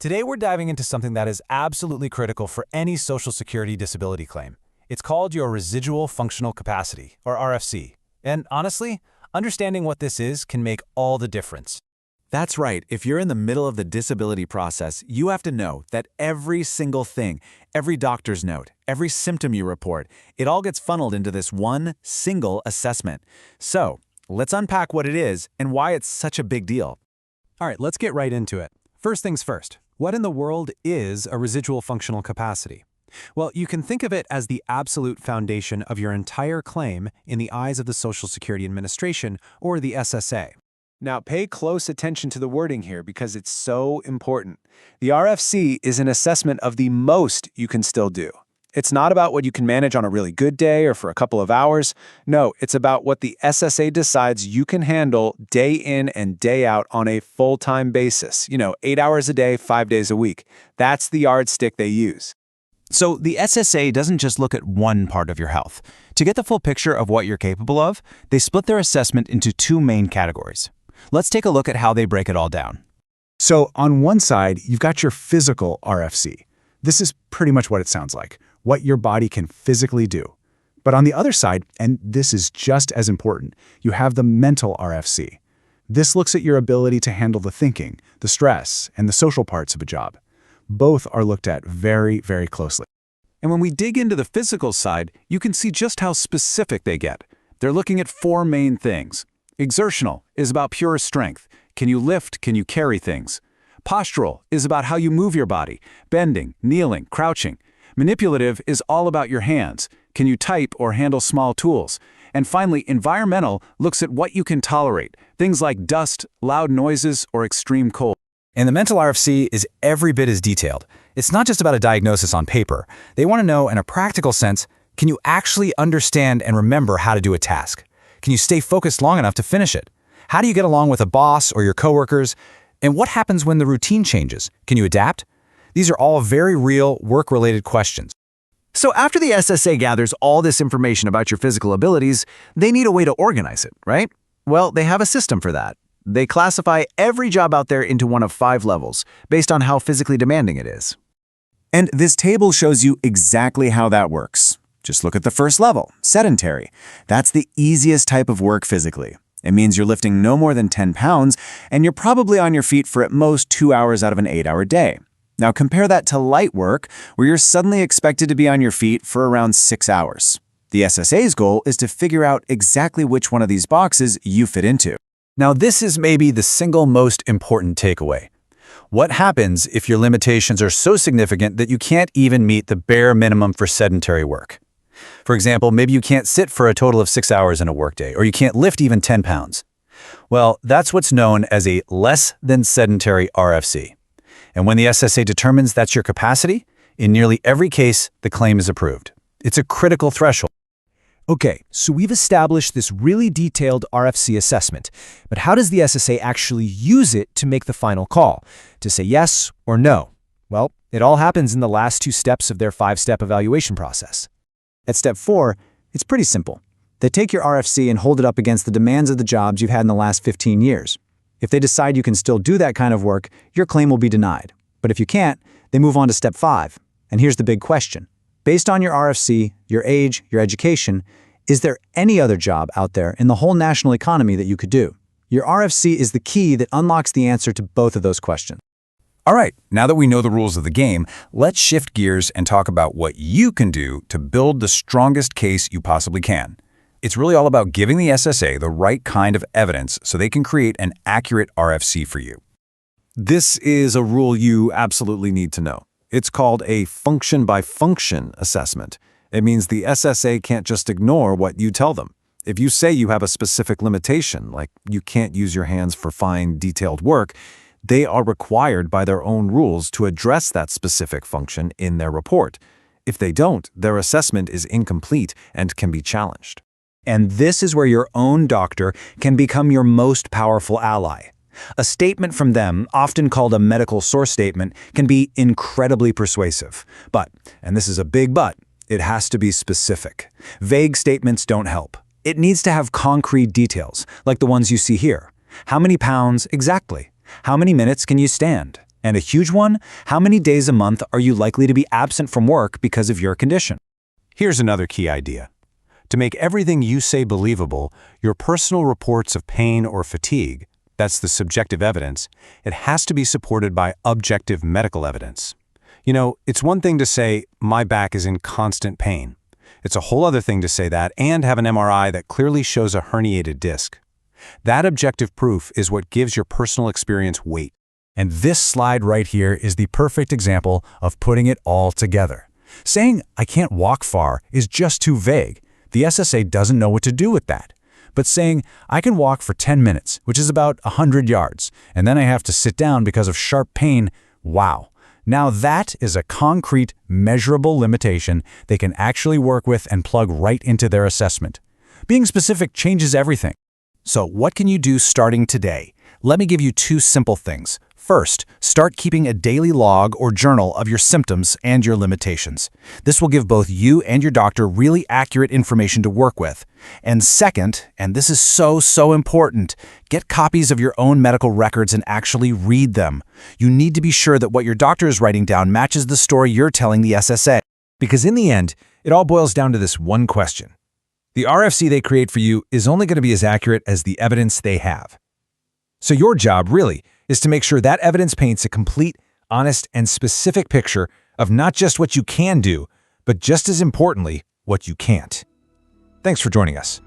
Today we're diving into something that is absolutely critical for any Social Security disability claim. It's called your Residual Functional Capacity, or RFC. And honestly, understanding what this is can make all the difference. That's right. If you're in the middle of the disability process, you have to know that every single thing, every doctor's note, every symptom you report, it all gets funneled into this one single assessment. So, let's unpack what it is and why it's such a big deal. All right, let's get right into it. First things first, what in the world is a residual functional capacity? Well, you can think of it as the absolute foundation of your entire claim in the eyes of the Social Security Administration, or the SSA. Now, pay close attention to the wording here because it's so important. The RFC is an assessment of the most you can still do. It's not about what you can manage on a really good day or for a couple of hours. No, it's about what the SSA decides you can handle day in and day out on a full-time basis. 8 hours a day, 5 days a week. That's the yardstick they use. So the SSA doesn't just look at one part of your health. To get the full picture of what you're capable of, they split their assessment into two main categories. Let's take a look at how they break it all down. So on one side, you've got your physical RFC. This is pretty much what it sounds like, what your body can physically do. But on the other side, and this is just as important, you have the mental RFC. This looks at your ability to handle the thinking, the stress, and the social parts of a job. Both are looked at very, very closely. And when we dig into the physical side, you can see just how specific they get. They're looking at four main things. Exertional is about pure strength. Can you lift? Can you carry things? Postural is about how you move your body, bending, kneeling, crouching. Manipulative is all about your hands. Can you type or handle small tools? And finally, environmental looks at what you can tolerate, things like dust, loud noises, or extreme cold. And the mental RFC is every bit as detailed. It's not just about a diagnosis on paper. They want to know, in a practical sense, can you actually understand and remember how to do a task? Can you stay focused long enough to finish it? How do you get along with a boss or your coworkers? And what happens when the routine changes? Can you adapt? These are all very real, work-related questions. So after the SSA gathers all this information about your physical abilities, they need a way to organize it, right? Well, they have a system for that. They classify every job out there into one of 5 levels, based on how physically demanding it is. And this table shows you exactly how that works. Just look at the first level, sedentary. That's the easiest type of work physically. It means you're lifting no more than 10 pounds, and you're probably on your feet for at most 2 hours out of an 8-hour day. Now compare that to light work, where you're suddenly expected to be on your feet for around 6 hours. The SSA's goal is to figure out exactly which one of these boxes you fit into. Now, this is maybe the single most important takeaway. What happens if your limitations are so significant that you can't even meet the bare minimum for sedentary work? For example, maybe you can't sit for a total of 6 hours in a workday, or you can't lift even 10 pounds. Well, that's what's known as a less than sedentary RFC. And when the SSA determines that's your capacity, in nearly every case, the claim is approved. It's a critical threshold. Okay, so we've established this really detailed RFC assessment, but how does the SSA actually use it to make the final call? To say yes or no? Well, it all happens in the last 2 steps of their 5-step evaluation process. At step 4, it's pretty simple. They take your RFC and hold it up against the demands of the jobs you've had in the last 15 years. If they decide you can still do that kind of work, your claim will be denied. But if you can't, they move on to step 5. And here's the big question. Based on your RFC, your age, your education, is there any other job out there in the whole national economy that you could do? Your RFC is the key that unlocks the answer to both of those questions. All right, now that we know the rules of the game, let's shift gears and talk about what you can do to build the strongest case you possibly can. It's really all about giving the SSA the right kind of evidence so they can create an accurate RFC for you. This is a rule you absolutely need to know. It's called a function-by-function assessment. It means the SSA can't just ignore what you tell them. If you say you have a specific limitation, like you can't use your hands for fine, detailed work, they are required by their own rules to address that specific function in their report. If they don't, their assessment is incomplete and can be challenged. And this is where your own doctor can become your most powerful ally. A statement from them, often called a medical source statement, can be incredibly persuasive. But, and this is a big but, it has to be specific. Vague statements don't help. It needs to have concrete details, like the ones you see here. How many pounds exactly? How many minutes can you stand? And a huge one, how many days a month are you likely to be absent from work because of your condition? Here's another key idea. To make everything you say believable, your personal reports of pain or fatigue, that's the subjective evidence, it has to be supported by objective medical evidence. You know, it's one thing to say, my back is in constant pain. It's a whole other thing to say that and have an MRI that clearly shows a herniated disc. That objective proof is what gives your personal experience weight. And this slide right here is the perfect example of putting it all together. Saying, I can't walk far is just too vague. The SSA doesn't know what to do with that. But saying, I can walk for 10 minutes, which is about 100 yards, and then I have to sit down because of sharp pain, wow. Now that is a concrete, measurable limitation they can actually work with and plug right into their assessment. Being specific changes everything. So what can you do starting today? Let me give you 2 simple things. First, start keeping a daily log or journal of your symptoms and your limitations. This will give both you and your doctor really accurate information to work with. And second, and this is so important, get copies of your own medical records and actually read them. You need to be sure that what your doctor is writing down matches the story you're telling the SSA. Because in the end, it all boils down to this one question. The RFC they create for you is only going to be as accurate as the evidence they have. So your job, really, is to make sure that evidence paints a complete, honest, and specific picture of not just what you can do, but just as importantly, what you can't. Thanks for joining us.